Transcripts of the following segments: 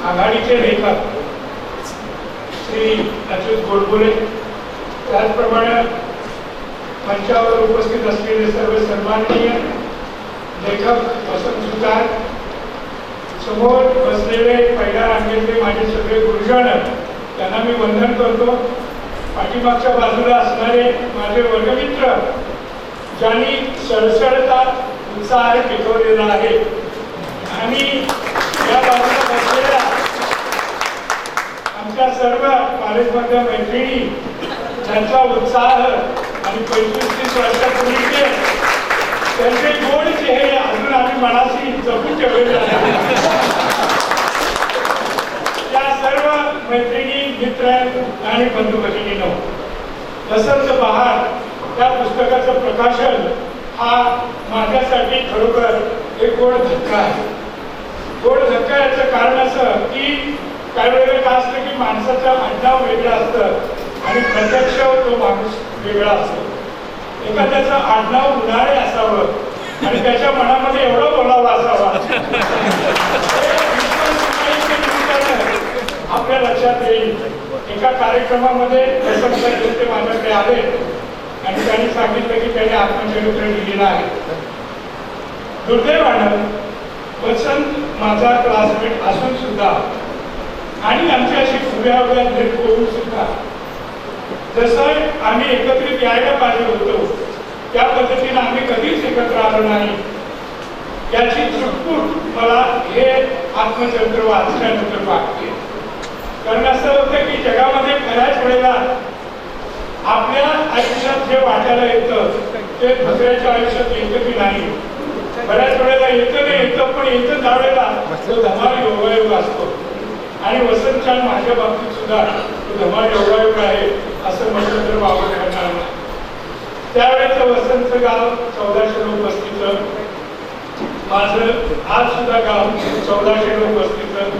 आघाडीचे लेखक श्री अच्युत गोडबोले, त्याचप्रमाणे मंचावर उपस्थित असलेले सर्व सन्माननीय लेखक वसंत सुतार, समोर बसलेले पहिल्या रांगेतले माझे सगळे गुरुजन त्यांना मी वंदन करतो. पाठीमागच्या बाजूला असणारे माझे वर्गमित्र ज्यांनी सळसळता उत्साह पिकवलेला आहे आणि या बाजूला बसलेल्या आमच्या सर्व कॉलेजमधल्या मैत्रिणी ज्यांचा उत्साह आणि 25-30 वर्षापूर्वीचे त्यांचे गोड चेहरे अजून आम्ही मनाशी जपून ठेवलेले आहेत. या सर्व मैत्रिणी, मित्र आणि बंधू भगिनींनो, वसंत बहार त्या पुस्तकाचं प्रकाशन हा माझ्यासाठी खरोखर एक गोड धक्का आहे. गोड धक्का याचं कारण असं की काही वेळेला काय असतं की माणसाचं आडनाव वेगळं असतं आणि प्रत्यक्ष तो माणूस वेगळा असतो. एखाद्याचं आडनाव उन्हाळे असावं आणि त्याच्या मनामध्ये एवढं बोलावं असावा आपल्या लक्षात येईल. एका कार्यक्रमामध्ये ते माझ्याकडे आले आणि त्यांनी सांगितलं की त्याने आत्मचरित्र लिहिलेलं आहे. दुर्दैवानं वसंत माझा क्लासमेट असून सुद्धा आणि आमची अशी उभ्या भेट करून सुद्धा जसं आम्ही एकत्रित यायला पाहिजे होतो त्या पद्धतीने आम्ही कधीच एकत्र आलो नाही. याची चुटपूट मला हे आत्मचरित्र वाचल्यानंतर वाटते. कारण असं होतं की जगामध्ये बऱ्याच वेळेला आपल्या आयुष्यात जे वाटायला येतं ते दुसऱ्याच्या आयुष्यात येतं की नाही. बऱ्याच वेळेला येतं नाही येतं, पण येतं त्यावेळेला तो धमाल योगायोग असतो आणि वसंतच्या माझ्या बाबतीत सुद्धा तो धमाल योगायोग आहे असं म्हटलं तर वावर करणार नाही. त्यावेळेचं वसंतचं गाव 1469, माझं आज सुद्धा गाव 1469.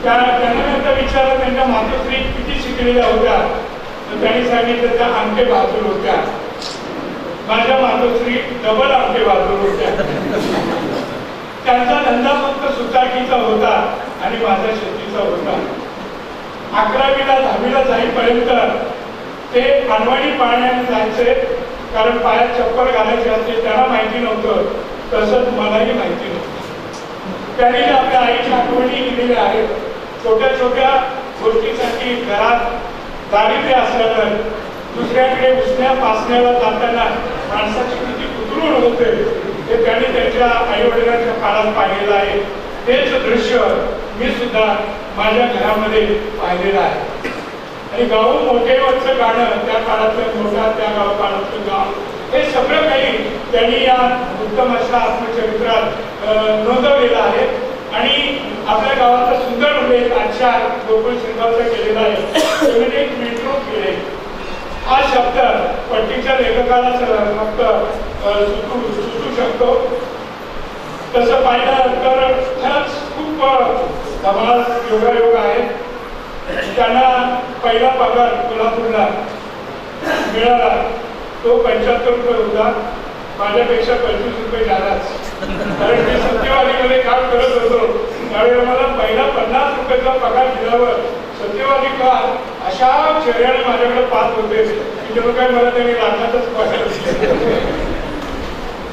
त्यांना विचारलं त्यांच्या मातोश्री किती शिकलेल्या होत्या, तर त्यांनी सांगितलं त्या अंगठे बहादूर होत्या. माझ्या मातोश्री डबल अंगठे बहादूर होत्या. त्यांचा धंदा फक्त सुतारकीचा होता आणि माझ्या शेतीचा होता. 11वीला 10वीला जाईपर्यंत ते अनवाणी पाण्याने जायचे, कारण पायात चप्पल घालायचे असते. त्यांना माहिती नव्हतं, तसंच मलाही माहिती नव्हतं. त्यांनी आपल्या आईच्या आठवणी दिलेल्या आहेत. छोट्या छोट्या गोष्टीसाठी घरात दारिद्र्य असल्यानं दुसऱ्याकडे उसण्या पासण्याला जाताना माणसाची किती कुतूहल होते हे त्यांनी त्यांच्या आई वडिलांच्या काळात पाहिलेलं आहे. तेच दृश्य मी सुद्धा माझ्या घरामध्ये पाहिलेलं आहे. आणि गाव मोठेवरचं गाणं, त्या काळातलं मोठा, त्या गाव काळातलं गाव, हे सगळं काही त्यांनी या उत्तम अशा आत्मचरित्रात नोंदवलेलं आहे. आणि आपल्या गावाचा सुंदर उल्लेख आचार गोकुळ श्रीगावचा केलेला आहे. एक मेट्रो केले हा शब्द पट्टीच्या लेखकाला फक्त सुचू शकतो. तसं पाहिलं तर खरंच खूप धमाल योगायोग आहे. त्यांना पहिला पगार कोल्हापूरला मिळाला तो 75 रुपये होता. माझ्यापेक्षा 25 रुपये जादाच, कारण मी सत्यवादीमध्ये काम करत होतो. त्यावेळेला मला पहिला 50 रुपयाचा पगार दिल्यावर सत्यवादी का अशा चेहऱ्याने माझ्याकडे पाहत होते की जेव्हा काय मला त्यांनी लागणारच पगार.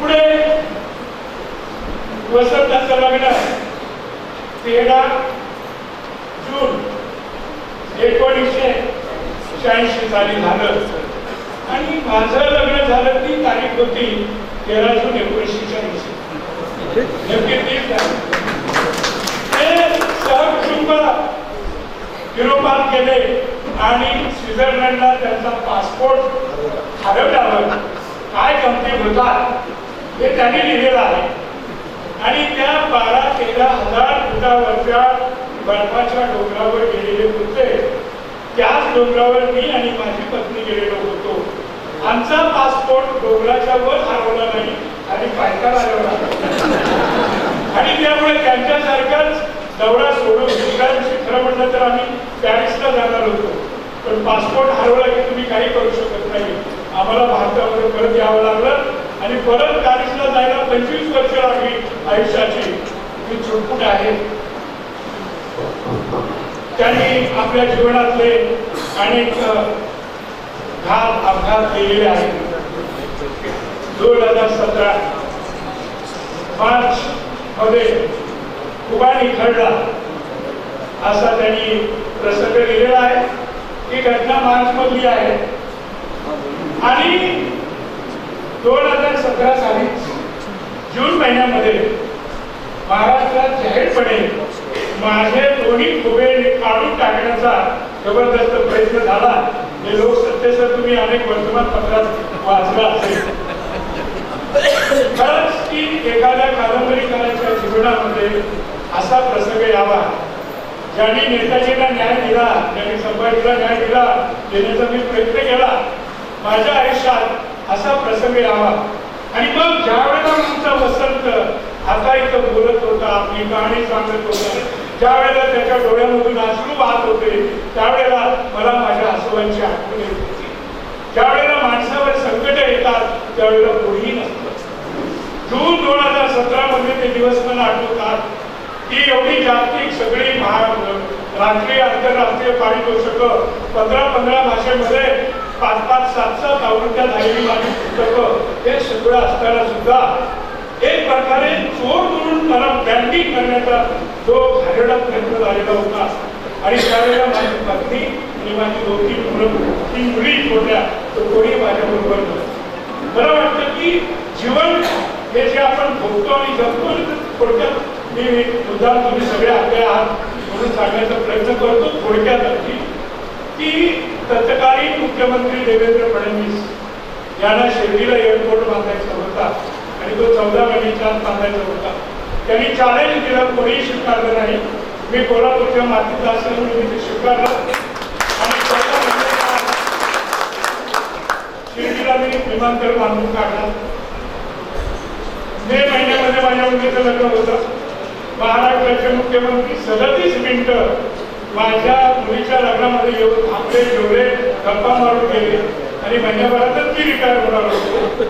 पुढे वसंताचं लग्न 13 जून 1986 साली झालं आणि माझं लग्न झालं ती तारीख होती 13 जून 1940. नेमकी 30 तारीख. ते सहकुटुंब युरोपात गेले आणि स्वित्झर्लंडला त्यांचा पासपोर्ट हरवल्यावर काय गमती होतात हे त्यांनी लिहिलेलं आहे. आणि त्या 12-13 हजार फुटावरच्या बर्फाच्या डोंगरावर गेलेले होते. त्याच डोंगरावर मी आणि माझी पत्नी गेलेलो होतो. आमचा पासपोर्ट डोंगराच्या वर हरवला नाही आणि पायथ्याला हरवला. आणि त्यामुळे त्यांच्यासारखाच दौरा सोडून खरं म्हटलं तर आम्ही पॅरिसला जाणार होतो. पण पासपोर्ट हरवला की तुम्ही काही करू शकत नाही. आम्हाला भारतामध्ये परत यावं लागलं आणि परत पॅरिसला जायला 25 वर्ष लागली आयुष्याची. ही चुटपुट आहे. त्यांनी आपल्या जीवनातले अनेक घात अपघात केलेले आहेत. 2017 मार्च मध्ये कुबानी खडला असा त्यांनी प्रसंग लिहिलेला आहे. ही घटना मार्च मधली आहे आणि 2017 साली जून महिन्यामध्ये महाराष्ट्रात जाहीरपणे माझे दोन्ही खुबे काढून टाकण्याचा जबरदस्त प्रयत्न झाला. हे लोकसत्तेचं तुम्ही अनेक वर्तमानपत्रात वाचलं असेल. खरंच की एखाद्या कादंबरीकाराच्या जीवनामध्ये असा प्रसंग यावा, ज्यांनी नेताजींना न्याय दिला, ज्यांनी संभाजीला न्याय दिला देण्याचा मी प्रयत्न केला. माझ्या आयुष्यात असा प्रसंग यावा आणि मग ज्या वेळेला आमचा वसंत आता इथं बोलत होता, आपली कहाणी सांगत होता, ज्या वेळेला त्याच्या डोळ्यामधून अश्रू वाहत होते, त्यावेळेला मला माझ्या आसवांची आठवण येत होती. ज्या वेळेला माणसावर संकट येतात त्यावेळेला कोणीही नसतं. जून 2017 मध्ये ते दिवस मला आठवतात की एवढी जागतिक सगळी राष्ट्रीय आंतरराष्ट्रीय पारितोषिकं 15 भाषेमध्ये 5-5, 7-7 आवृत्त्या झालेली माझी पुस्तकं हे सगळं असताना सुद्धा एक प्रकारे चोर म्हणून मला ब्रँडिंग करण्याचा जो घाणेरडा प्रयत्न झालेला होता. आणि त्यावेळेला माझी पत्नी आणि माझी 2-3 मुली होत्या, तो कोणी माझ्याबरोबर नव्हतं. मला वाटतं की जीवन हे जे आपण भोगतो आणि जगतो, थोडक्यात मी मुद्दाम तुम्ही सगळे आपले आहात म्हणून सांगण्याचा प्रयत्न करतो थोडक्यात अगदी, की तत्कालीन मुख्यमंत्री देवेंद्र फडणवीस यांना शिर्डीला एअरपोर्ट बांधायचा होता आणि तो 14 महिन्याच्या आत बांधायचा होता. त्यांनी चॅलेंज दिलं, कोणीही स्वीकारलं नाही. मी कोल्हापूरच्या मातीचा असल्यामुळे मी ते स्वीकारलं आणि 14 महिन्याच्या शिर्डीला मी विमानतळ बांधून काढला. मे महिन्यामध्ये माझ्या मुलीचं लग्न होतं. महाराष्ट्राचे मुख्यमंत्री 37 मिनिटं माझ्या मुलीच्या लग्नामध्ये येऊन थांबले, जेवले, गप्पा मारून गेले आणि महिन्याभरातच मी रिटायर होणार होतो.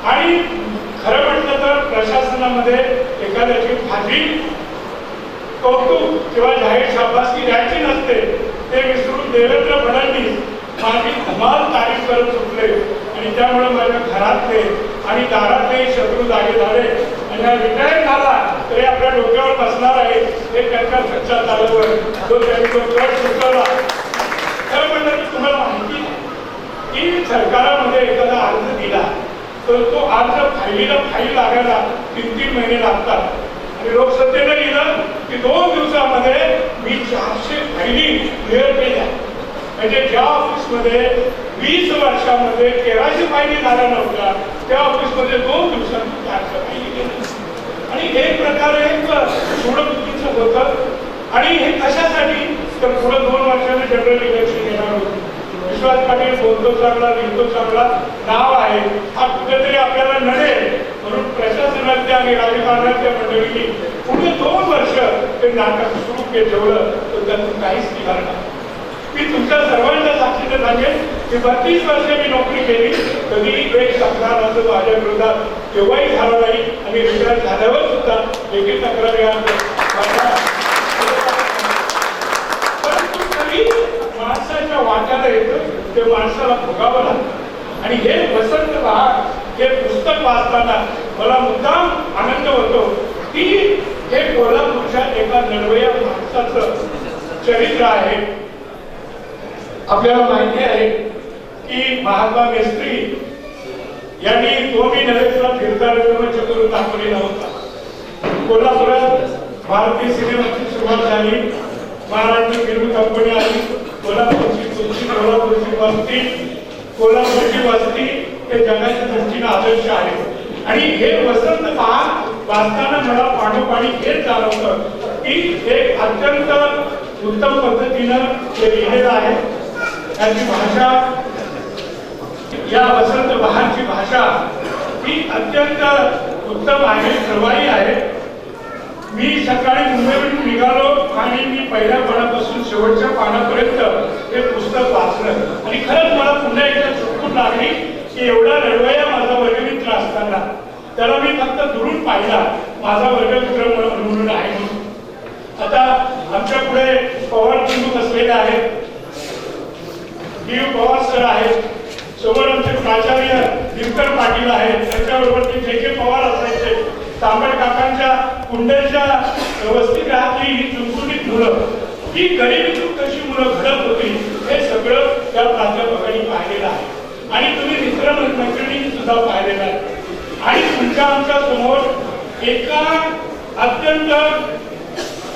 आणि खरं म्हटलं तर प्रशासनामध्ये एखाद्याची फाजी कौतुक किंवा जाहीर शाबासकी द्यायची नसते, ते विसरून देवेंद्र फडणवीस माझी धमाल तारीफ करत सुटले आणि त्यामुळे माझ्या घरातले आणि दारातले शत्रू जागे झाले. आणि हा रिटायर झाला तरी आपल्या डोक्यावर बसणार आहे हे त्यांच्या सच्चा चालवर जो त्यांनी तो गट सुचवला. खरं म्हणलं की तुम्हाला माहिती की सरकारामध्ये एखादा अर्ज दिला तर तो अर्ज फाईल लागायला 3-3 महिने लागतात. आणि लोकसत्तेने लिहिलं की 2 दिवसामध्ये मी 400 फाईली क्लिअर केल्या. म्हणजे ज्या ऑफिसमध्ये 20 वर्षामध्ये 1300 फाईली झाल्या नव्हत्या त्या ऑफिसमध्ये 2 दिवसात 400 फाईली केल्या. आणि एक प्रकारे सोडबुद्धीचं होतं. आणि हे कशासाठी तर पुढे 2 वर्षाने जनरल इलेक्शन येणार होते. विश्वास पाटील बोलतो चांगला, लिहितो चांगला, नाव आहे, हा कुठेतरी आपल्याला नडेल म्हणून प्रशासनाच्या आणि राजकारणाच्या मंडळींनी पुढे 2 वर्ष ते नाटक सुरू ठेवलं तर त्यातून काहीच निघालं नाही. मी तुमच्या सर्वांच्या साक्षीने सांगेन की 32 वर्ष मी नोकरी केली, कधी एक तक्रार असं माझ्या विरोधात केव्हाही झालं नाही. आणि रिटायर झाल्यावर सुद्धा देखील तक्रारी माणसाच्या वाट्याला येतं, ते माणसाला भोगावं लागतं. आणि हे वसंत बहार हे पुस्तक वाचताना मला मुद्दाम आनंद होतो की हे कोल्हापूरच्या एका निर्भया माणसाचं चरित्र आहे. आपल्याला माहिती आहे की महात्मा मेस्त्री यांनी दोन्ही नरेंद्र फिरता रंगमंच करून दाखवलेला होता. कोल्हापुरात भारतीय सिनेमाची सुरुवात झाली, महाराष्ट्र फिल्म कंपनी आली, कोल्हापूरची तुमची कोल्हापूरची वस्ती, कोल्हापूरची वस्ती हे जगाच्या दृष्टीने आदर्श आहे. आणि हे वसंत बहार वाचताना मला पाठोपाठी हेच जाणवतं की एक अत्यंत उत्तम पद्धतीनं ते लिहिलेलं आहे. त्याची भाषा, या वसंत बहारची भाषा ही अत्यंत उत्तम आहे, प्रवाही आहे. मी सकाळी मुंबईवरून निघालो आणि मी पहिल्या पानापासून शेवटच्या पानापर्यंत हे पुस्तक वाचलं आणि खरंच मला पुन्हा एकदा चुकून लागली की एवढा रडवया माझा वर्गमित्र असताना त्याला मी फक्त दुरून पाहिला, माझा वर्गमित्र म्हणून आहे म्हणून. आता आमच्या पुढे पवार आलेले आहेत, पवार सर आहेत, समोर आमचे प्राचार्य दिनकर पाटील आहेत, त्यांच्याबरोबर ते जे पवार असायचे, तांबड काकांच्या कुंडलच्या वस्तीत राहतली ही चुणचुणीत मुलं, ही गरिबीतून कशी मुलं घडत होती हे सगळं त्या प्राध्यापकांनी पाहिलेलं आहे आणि तुम्ही मित्रमैत्रिणींनी सुद्धा पाहिलेलं आहे. आणि तुमच्या आमच्या समोर एका अत्यंत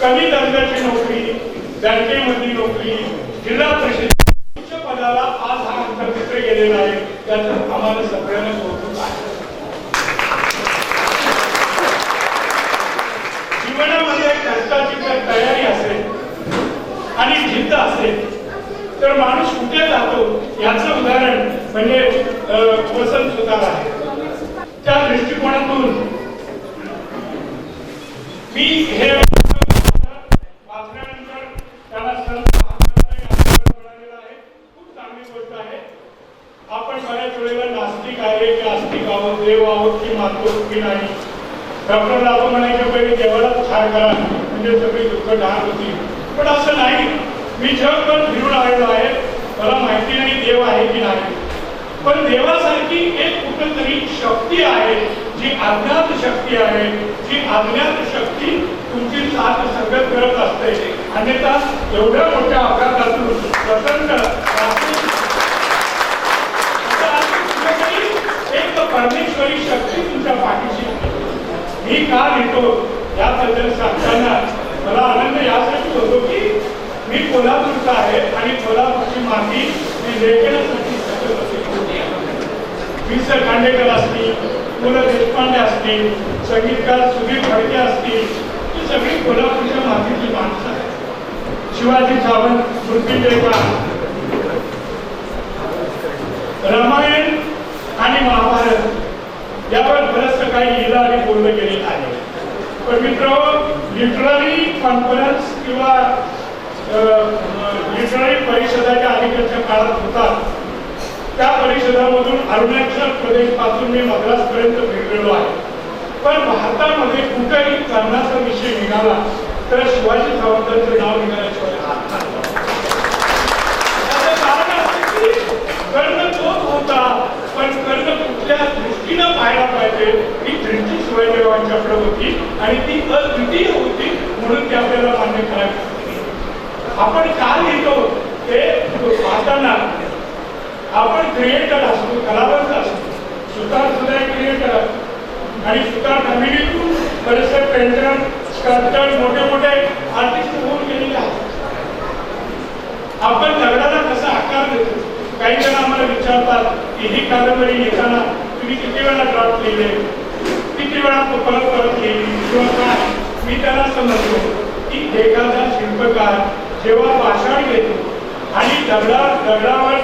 कमी दर्जाची नोकरी, बँकेमधली नोकरी, जिल्हा परिषद उच्च पदाला आज हा अंतर तिथे गेलेला आहे, त्याचं आम्हाला सगळ्यांना कौतुक आहे. जीवनामध्ये कष्टाची जर तयारी असेल आणि जिद्द असेल तर माणूस कुठे जातो याचं उदाहरण म्हणजे वसंत सुतार आहे. त्या दृष्टिकोनातून मी हे वाचल्यानंतर त्याला मिळालेला आहे. खूप चांगली गोष्ट आहे. आपण बऱ्याच वेळेला नास्तिक आहे की आस्तिक आहोत, देव आहोत की मानतो की नाही. डॉक्टर लाभो म्हणायच्या पहिले देवालाच ठार करा म्हणजे सगळी दुःख ठार होती, पण असं नाही. मी जगभर फिरून आलेलो आहे, मला माहिती नाही देव आहे की नाही, पण देवासारखी एक कुठेतरी शक्ती आहे जी अज्ञात शक्ती आहे, जी अज्ञात शक्ती तुमची साथ संगत करत असते. अन्यथा एवढ्या मोठ्या अपघातातून स्वतंत्र एक परमेश्वरी शक्ती तुमच्या पाठीशी. मी का लिहितो याबद्दल सांगताना मला आनंद यासाठी होतो की मी कोल्हापूरचा आहे आणि कोल्हापूरची माती मी लेखनासाठी सतत असे. वि स खांडेकर असतील, पु ल देशपांडे असतील, संगीतकार सुधीर फडके असतील, ही सगळी कोल्हापूरच्या मातीची माणसं आहेत. शिवाजी सावंत, मृत्युंजयकार, रामायण आणि महाभारत यावर बरंच काही लिहिलं आणि बोललं गेलेलं आहे. पण मित्रांनो, लिटररी कॉन्फरन्स किंवा लिटररी परिषदाच्या अलीकडच्या काळात होतात, त्या परिषदामधून अरुणाचल प्रदेश पासून मी मद्रास पर्यंत फिरलेलो आहे. पण भारतामध्ये कुठेही कर्णाचा विषय निघाला तर शिवाजी सावंतांचं नाव निघाल्याशिवाय कारण असं की कर्ण तोच होता, पण कर्ण कुठल्या दृष्टीनं पाहायला पाहिजे ही दृष्टी शिवाजीरावांच्याकडे होती आणि ती अद्वितीय होती, म्हणून ती आपल्याला मान्य करायची. आपण का लिहितो ते पाहताना आपण क्रिएटर असतो, कलावंत असतो. सुतार सुद्धा एक क्रिएटर असतो आणि सुतार फॅमिलीतून बरेचसे पेंटर, स्कल्प्टर, मोठे मोठे आर्टिस्ट होऊन गेलेले आहेत. आपण दगडाला कसा आकार देतो. काही जण आम्हाला विचारतात की ही कादंबरी लिहिताना तुम्ही किती वेळा ड्राफ्ट लिहिले, किती वेळा परत लिहिली किंवा काय. मी त्याला समजतो की एखादा शिल्पकार जेव्हा पाषाण घेतो आणि दगडावर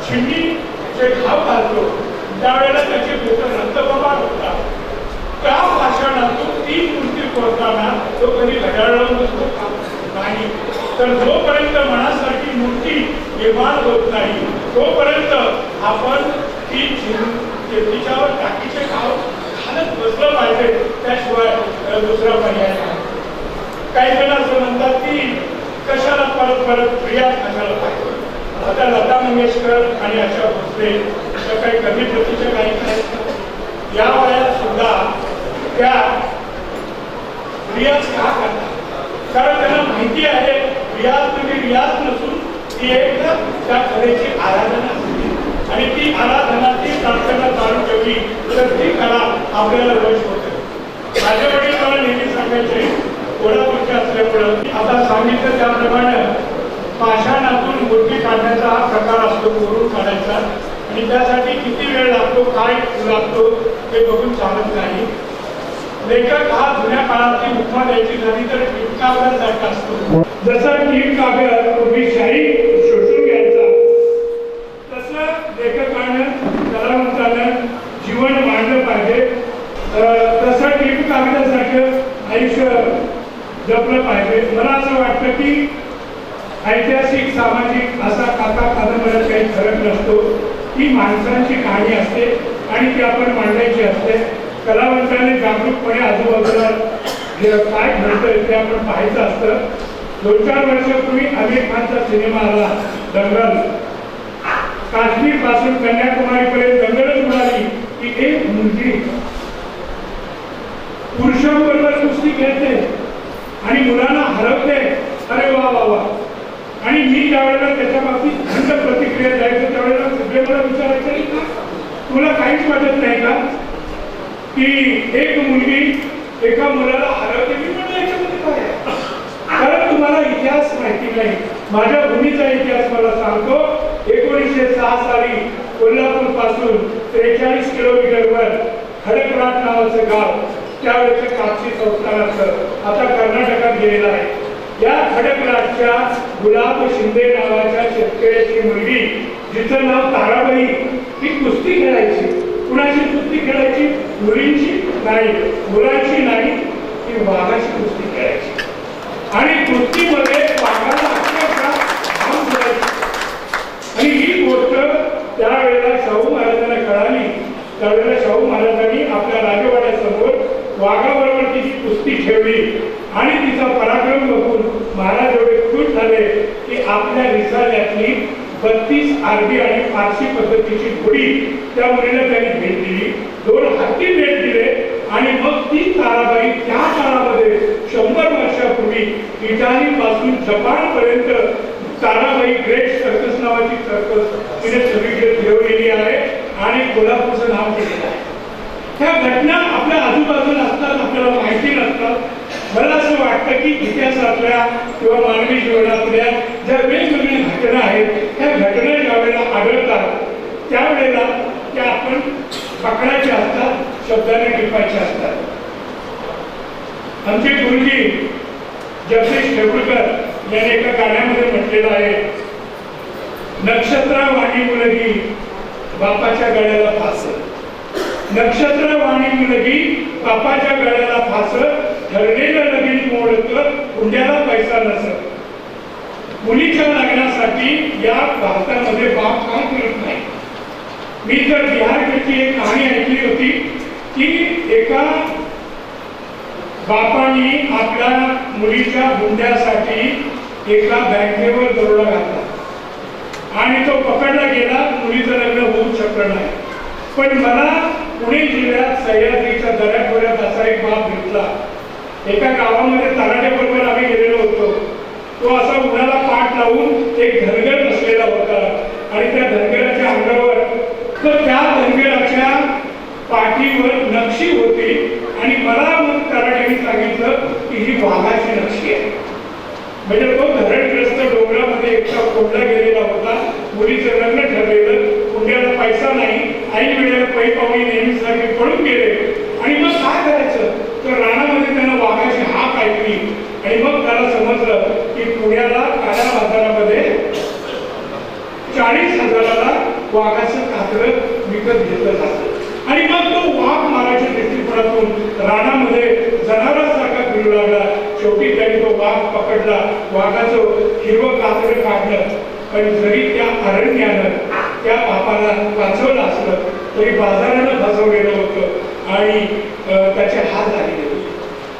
छिन्नीचे घाव घालतो त्यावेळेला त्याचे बोट रक्तप्रवाह होतात. त्या पाषाणातून ती मूर्ती कोरताना तो कधी घड्याळावर बसतो नाही. तर जोपर्यंत मनासारखी मूर्ती निर्माण होत नाही तोपर्यंत आपण ती तिच्यावर टाकीचे घाव घालत बसलं पाहिजे, त्याशिवाय दुसरा पर्याय नाही. काही जण असं म्हणतात की कशाला परत रियाज कशाला पाहिजे. आता लता मंगेशकर आणि आशा भोसले त्या काही कमी प्रतीच्या गायिका या वयात सुद्धा त्या रियाज का करतात, कारण त्यांना माहिती आहे रियाज म्हणजे रियाज नसून ती एक त्या कलेची आराधना असते आणि ती आराधना ती प्रार्थना चालू ठेवली तर ती कला आपल्याला वश होते. माझे वडील मला नेहमी सांगायचे, कोल्हापूरचे असल्यामुळं आता सांगितलं त्याप्रमाणे पाषाणातून मूर्ती काढण्याचा हा प्रकार असतो, कोरून काढायचा, आणि त्यासाठी किती वेळ लागतो, काय लागतो हे बघून चालत नाही. लेखक हा जुन्या काळातली उपमा द्यायची झाली तर टिपकाव्यासारखा असतो. जसं टिपकाव्य पूर्वी शाही शोषून घ्यायचा, तसं लेखकानं कलावंतानं जीवन मांडलं पाहिजे. तसं टिपकाव्यासारखं आयुष्य जपलं पाहिजे. मला असं वाटतं की ऐतिहासिक सामाजिक असा काका कादंबऱ्यात काही फरक नसतो. ही माणसांची कहाणी असते आणि ती आपण मांडायची असते. कलावंताने जागरूकपणे आजूबाजूला काय घडतंय ते आपण पाहायचं असतं. 2-4 वर्षापूर्वी आमिर खानचा सिनेमा आला दंगल. काश्मीर पासून कन्याकुमारी पर्यंत दंगलच उडाली की एक मुलगी पुरुषांबरोबर कुस्ती खेळते आणि मुलांना हरवते. अरे वा वा वा. आणि मी ज्यावेळेला त्याच्या बाबतीत थंड प्रतिक्रिया द्यायचो त्यावेळेला सगळे मला विचारायचे का तुला काहीच वाटत नाही का की एक मुलगी एका मुलाला हरवते. मी म्हणलं याच्यामध्ये काय आहे? कारण तुम्हाला इतिहास माहिती नाही. माझ्या भूमीचा इतिहास मला सांगतो. 1906 साली कोल्हापूर पासून 43 किलोमीटरवर खडकराट नावाचं गाव त्यावेळेचं कापसी संस्थानाचं आता कर्नाटकात गेलेलं आहे. या खडकराटच्या गुलाब शिंदे नावाच्या शेतकऱ्याची मुलगी जिचं नाव ताराबाई ही कुस्ती खेळायची. कुणाची कुस्ती खेळायची? मुलींची नाही, मुलांची नाही, ती वाघाची कुस्ती खेळायची. आणि कुस्तीमध्ये वाघाला घाम फुलायची. आणि ही गोष्ट त्यावेळेला शाहू महाराजांना कळाली. त्यावेळेला शाहू महाराजांनी आपल्या राजवाड्यासमोर वाघाबरोबर तिची कुस्ती ठेवली आणि तिचा पराक्रम बघून महाराज एवढे खुश झाले की आपल्या रिसाल्यातली 32 आरबी आणि फारसी पद्धतीची घोडी त्या मुलीला त्यांनी भेट दिली. 2 हत्ती भेट दिले आणि मग ती ताराबाई त्या काळामध्ये 100 वर्षापूर्वी इटाली पासून जपान पर्यंत ताराबाई ग्रेट सर्कस नावाची सर्कस तिने सगळीकडे फिरवलेली आहे आणि कोल्हापूरचं नाव केलेलं आहे. ह्या घटना आपल्या आजूबाजूला असतात, आपल्याला माहिती नसतात. मला असं वाटतं की इतिहासातल्या किंवा मानवी जीवनातल्या ज्या वेगवेगळ्या घटना आहेत त्या घटना ज्यावेळेला आढळतात त्यावेळेला त्या आपण पकडायच्या असतात, शब्दाने टिपायच्या असतात. आमचे गुरुजी जगदीश टेंभुलकर यांनी एका गाण्यामध्ये म्हटलेलं आहे, नक्षत्रवाणी मुलगी बापाच्या गळ्याला फास. नक्षत्रवाणी मुलगी बापाच्या गळ्याला फास, ठरलेलं लगीन मोडतं हुंड्याला पैसा नसत. मुलीच्या लग्नासाठी या भारतामध्ये बाप काम करत नाही. मी तर बिहारकडची एक कहाणी ऐकली होती की एका बापाने आपल्या मुलीच्या हुंड्यासाठी एका बँकेवर दरोडा घातला आणि तो पकडला गेला. मुलीचं लग्न होऊ शकलं नाही. पण मला पुणे जिल्ह्यात सह्याद्रीच्या दऱ्याखोऱ्यात असा एक बाप भेटला. एका गावामध्ये तराट्याबरोबर आम्ही गेलेलो होतो. तो असा उन्हाला पाठ लावून एक धनगर बसलेला होता आणि त्या धनगराच्या अंगावर तर त्या धनगराच्या पाठीवर नक्षी होती आणि मला मग तराट्याने सांगितलं की ही वाघाची नक्षी आहे. म्हणजे तो धरणग्रस्त डोंगरामध्ये एकटा कोंडला गेलेला होता. मुलीचं लग्न ठरलेलं, पुण्याला पैसा नाही, ऐन वेळेला पै पाहुणे नेहमीसारखे पळून गेले. आणि मग काय करायचं तर रानामध्ये त्यानं वाघाची हाक ऐकली आणि मग त्याला समजलं की पुण्याला काळ्या बाजारामध्ये 40,000ला वाघाचं कातरं विकत घेतलं जातं. आणि मग तो वाघ मारायच्या दृष्टिकोनातून रानामध्ये जनावरांसारखा फिरू लागला. शेवटी त्यांनी तो वाघ पकडला, वाघाचं हिरवं कातरं काढलं. पण जरी त्या अरण्यानं त्या बापाला वाचवलं असलं तरी बाजारानं फसवलेलं होतं आणि त्याचे हात झालेले होते.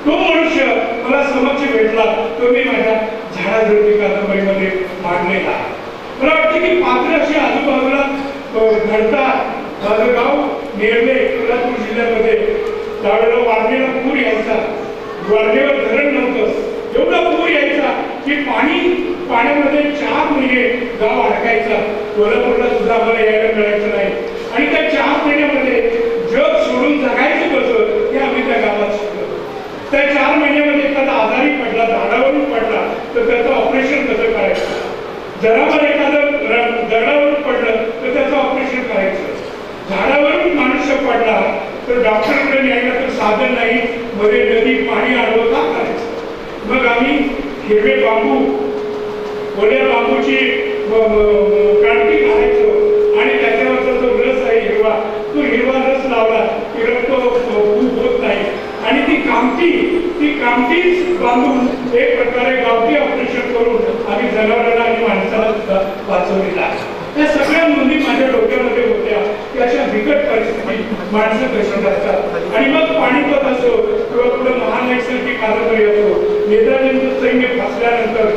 तो मनुष्य मला समक्ष भेटला. तो मी माझ्या झाडाझुडपी कादंबरीमध्ये मांडलेला आहे. मला वाटतं की पात्र अशी आजूबाजूला घडतात. माझं गाव नेरले कोल्हापूर जिल्ह्यामध्ये त्यावेळेला वारणेला पूर यायचा. वारणेवर धरण नव्हतं, एवढा पूर यायचा की पाण्यामध्ये 4 महिने गाव अडकायचा. कोल्हापूरला सुद्धा आम्हाला यायला मिळायचं नाही. आणि त्या 4 महिन्यामध्ये जग सोडून जगायचं कसं हे आम्ही त्या गावात शिकलो. त्या 4 महिन्यामध्ये एखादा आजारी पडला, झाडावरून पडला तर त्याचं ऑपरेशन कसं करायचं. जनावर एखादं दगडावरून पडलं तर त्याचं ऑपरेशन करायचं. झाडावरून मनुष्य पडला तर डॉक्टरकडे न्यायला तर साधन नाही, मध्ये नदी पाणी आडवं का करायचं. मग आम्ही हिरवे बांबू, ओल्या बांबूची काढती घालायचो आणि त्याच्यावरचा जो रस आहे हिरवा, तो हिरवा रस लावला की रक्त खूप होत नाही. आणि ती कामटीच बांधून एक प्रकारे गावठी ऑपरेशन करून आम्ही जनावरांना आणि माणसाला सुद्धा वाचवलेला आहे. त्या सगळ्या नोंदी माझ्या डोक्यामध्ये होत्या की अशा बिकट परिस्थितीत माणसं कशी करतात. आणि मग पाणीपत असो किंवा पुढे महानैसर्गिक कादंबरी असो, नेताजींचं सैन्य फसल्यानंतर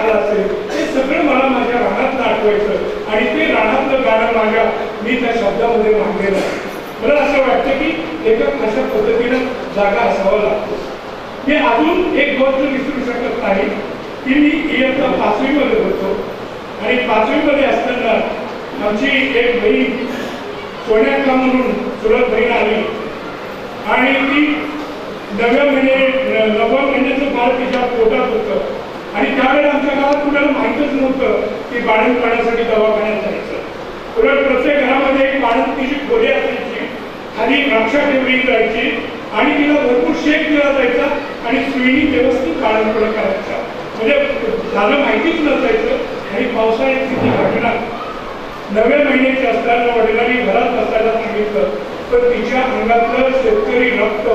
आला असेल हे सगळं मला माझ्या रानातलं आठवायचं आणि ते रानातलं गाणं माझ्या मी त्या शब्दामध्ये मांडलेलं आहे. मला असं वाटतं की लेखक अशा पद्धतीनं जागा असावा लागतो. मी अजून एक गोष्ट विसरू शकत नाही की मी इयत्ता 5वी मध्ये होतो आणि 5वी मध्ये असताना आमची एक बहीण सोन्याक्का म्हणून चुलत बहीण आली आणि ती 9व्या महिन्याचं बाळ तिच्या पोटात होतं आणि त्यावेळेला आमच्या गावात कुणाला माहीतच नव्हतं की बाळंतपणासाठी दवाखान्यात जायचं. उलट प्रत्येक घरामध्ये एक बाळंतीची खोली असायची, खाली रक्षा ठेवली जायची आणि तिला भरपूर शेक दिला जायचा आणि सुईनी व्यवस्थित बाळंतपण करायचा. म्हणजे झालं माहितीच नसायचं आणि पावसाळ्यात तिची घटना 9व्या महिन्याची असताना वडिलांनी घरात बसायला सांगितलं तर तिच्या अंगातलं शेतकरी रक्त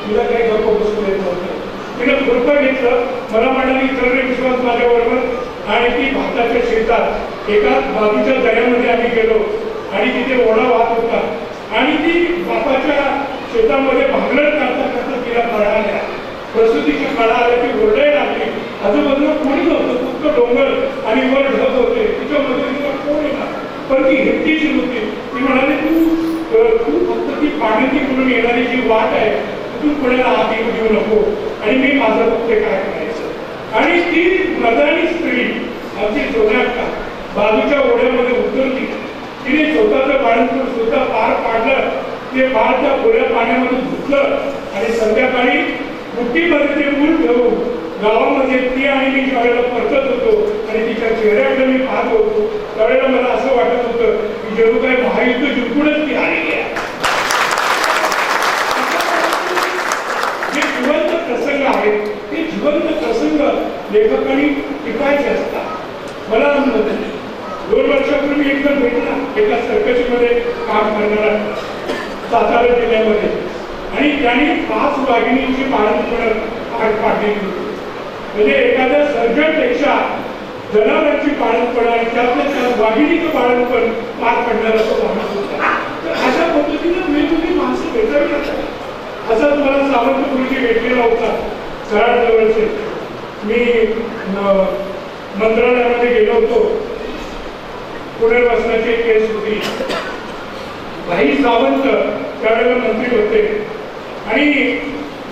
तिला काही गप्प बसू देत नव्हतं. तिनं खुरपं घेतलं, मला म्हणाली इतर विश्वास माझ्याबरोबर आणि ती भाताच्या शेतात एका बाजूच्या दऱ्यामध्ये आम्ही गेलो आणि तिथे ओढा वाहत होता आणि ती बापाच्या शेतामध्ये भांगलट करता करता तिला कळा आल्या, प्रसूतीच्या कळा आल्या, ती ओरडायला लागली. आजूबाजूला कोणी नव्हतं, फक्त डोंगर आणि वर ढग होते. तिच्या मदतीला कोण येणार, पण ती हिमतीची होती. ती म्हणाली तू फक्त ती पाण्याची करून येणारी जी वाट आहे तू कोणाला हात येऊ देऊ नको आणि मी माझं फक्त काय करायचं. आणि ती मदानी स्त्री आमची सोन्याक्का बाजूच्या ओढ्यामध्ये उतरली. तिने स्वतःचं बाळंतपण सुद्धा पार पाडलं. ते बाळ त्या खोल्या पाण्यामध्ये धुतलं आणि संध्याकाळी बुट्टीमध्ये ते मूल ठेवून गावामध्ये ती आणि मी ज्यावेळेला परतत होतो आणि तिच्या चेहऱ्याकडे मी पाहत होतो त्यावेळेला मला असं वाटत होतं की जणू काय महायुद्ध जिंकूनच ती आलेली आहे. जे जिवंत प्रसंग आहेत ते जिवंत प्रसंग लेखकांनी टिपायचे असतात. मला 2 वर्षापूर्वी एकदा भेटला एका सर्कशीमध्ये काम करणारा सातारा जिल्ह्यामध्ये आणि त्यांनी 5 वाघिणींची बाळंतपण पार पाडली होती. म्हणजे एखाद्या सर्जनपेक्षा जनावरांची बाळंतपण आणि त्यातल्या वाघिणीचं बाळंतपण पार पडणारा तो माणूस होता. तर अशा पद्धतीनं वेगवेगळी माणसं भेटावी लागतात. असाच मला सावंत गुरुजी भेटलेला होता कराड जवळचे. मी मंत्रालयामध्ये गेलो होतो, पुनर्वसनाची केस होती. भाई सावंत त्यावेळेला मंत्री होते आणि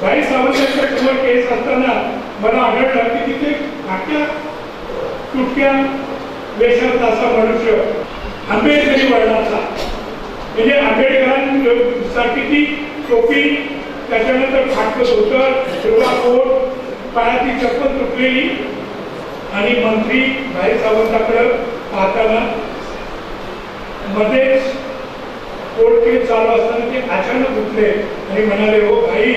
भाई सावंतांच्या समोर केस असताना मला आढळलं की तिथे फाटक्या तुटक्या वेशात असा मनुष्य आंबेडकरी वर्णाचा, म्हणजे आंबेडकरांसाठी ती टोपी, त्याच्यानंतर फाटकं धोतर, हिरवा कोट, पायाची चप्पल तुटलेली आणि मंत्री भाई सावंताकडे पाहताना मध्येच कोर्ट केस चालू असताना ते अचानक उठले आणि म्हणाले, हो भाई,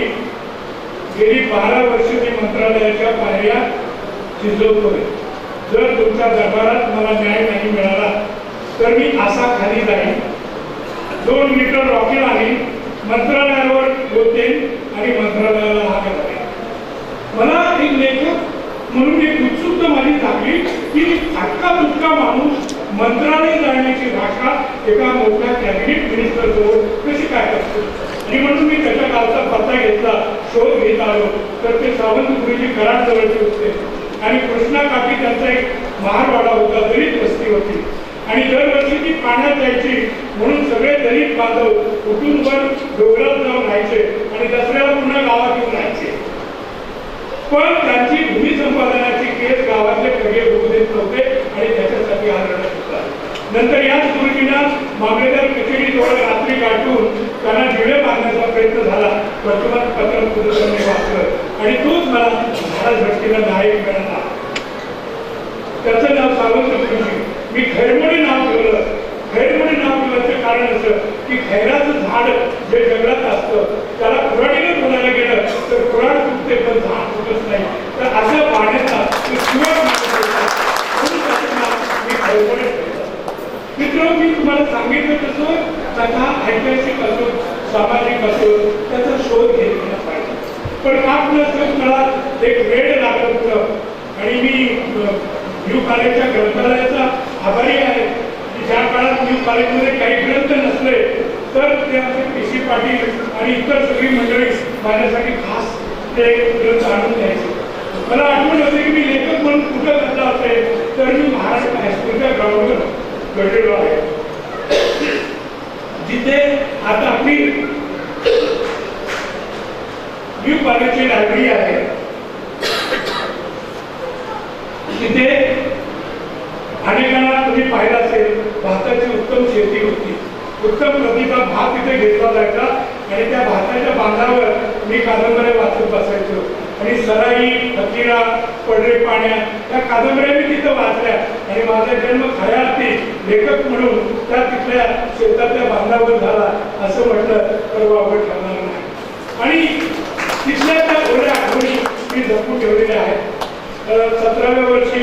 गेली 12 वर्ष मी मंत्रालयाच्या पायऱ्या झिजवतोय. जर तुमच्या दरबारात मला न्याय नाही मिळाला तर मी असा खाली जाईन, 2 लिटर रॉकेल आणीन, मंत्रालयावर बोलतेन आणि मंत्रालयाला हाक घालेन. मला एक लेखक म्हणून एक उत्सुकता माझी लागली की फाटका तुटका माणूस मंत्रालय जाण्याची भाषा एका मोठ्या कॅबिनेट मिनिस्टर जवळ कशी काय करतो. आणि म्हणून मी त्याच्या गावचा पत्ता घेतला, शोध घेत आलो तर ते सावंत गुरुजी कराड जवळचे होते आणि कृष्णा काठी त्यांचा एक महारवाडा होता, दलित वस्ती होती आणि दरवर्षी ती पाण्यात जायची म्हणून सगळे दलित बांधव उठून वर डोंगरात जाऊन राहायचे आणि दसऱ्याला पुन्हा गावात येऊन राहायचे. पण त्यांची भूमी संपादनाची केस गावातले खगे होऊ देत नव्हते आणि त्याच्यासाठी आंदोलन होता. नंतर याच गुरुजींना मामलेदार कचेरीजवळ रात्री गाठून त्यांना जिळे बांधण्याचा प्रयत्न झाला. वर्तमानपत्र पुरुषांनी वाचलं आणि तोच मला झाडा झटकीला नायक मिळाला. त्याचं नाव सावंत गुरुजी. मी खैरमोडी नाव ठेवलं. खैरमोडी नाव ठेवण्याचं कारण असं की खैराचं झाड जे जंगलात असतं त्याला कुऱ्हाडीनं बोलायला गेलं तर कुऱ्हाड तुटते पण झाड तुटत नाही. तर अशा पाण्याचा मित्र, मी तुम्हाला सांगितलं तसं कथा ऐतिहासिक असो सामाजिक असो त्याचा शोध घेतला पाहिजे. पण का मला एक वेळ लागत होतं आणि मी न्यू कॉलेजच्या ग्रंथालयाचा आभारी आहे की ज्या काळात न्यू कॉलेजमध्ये काही ग्रंथ नसले तर ते आमचे PC पाटील आणि इतर सगळी मंडळी माझ्यासाठी खास ते ग्रंथ आणून द्यायचे. मला आठवण होते की मी लेखक म्हणून कुठं करता असेल तर मी महाराष्ट्र हायस्कूलच्या ग्राउंडवर घडलेलो आहे, जिथे आता आपली न्यू कॉलेजची लायब्ररी आहे. तिथे अनेकांना तुम्ही पाहिलं असेल भाताची उत्तम शेती होती, उत्तम प्रतीचा भात तिथे घेतला जायचा आणि त्या भाताच्या बांधावर मी कादंबऱ्या वाचत बसायचो आणि सराई, हत्तीरा, पडरे पाण्या त्या कादंबऱ्या मी तिथं वाचल्या आणि माझा जन्म खऱ्या अर्थी लेखक म्हणून त्या तिथल्या शेतातल्या बांधावर झाला असं म्हटलं तर वावड ठरणार नाही. आणि तिथल्या त्या थोड्या आठवणी मी जपून ठेवलेल्या आहेत. 17व्या वर्षी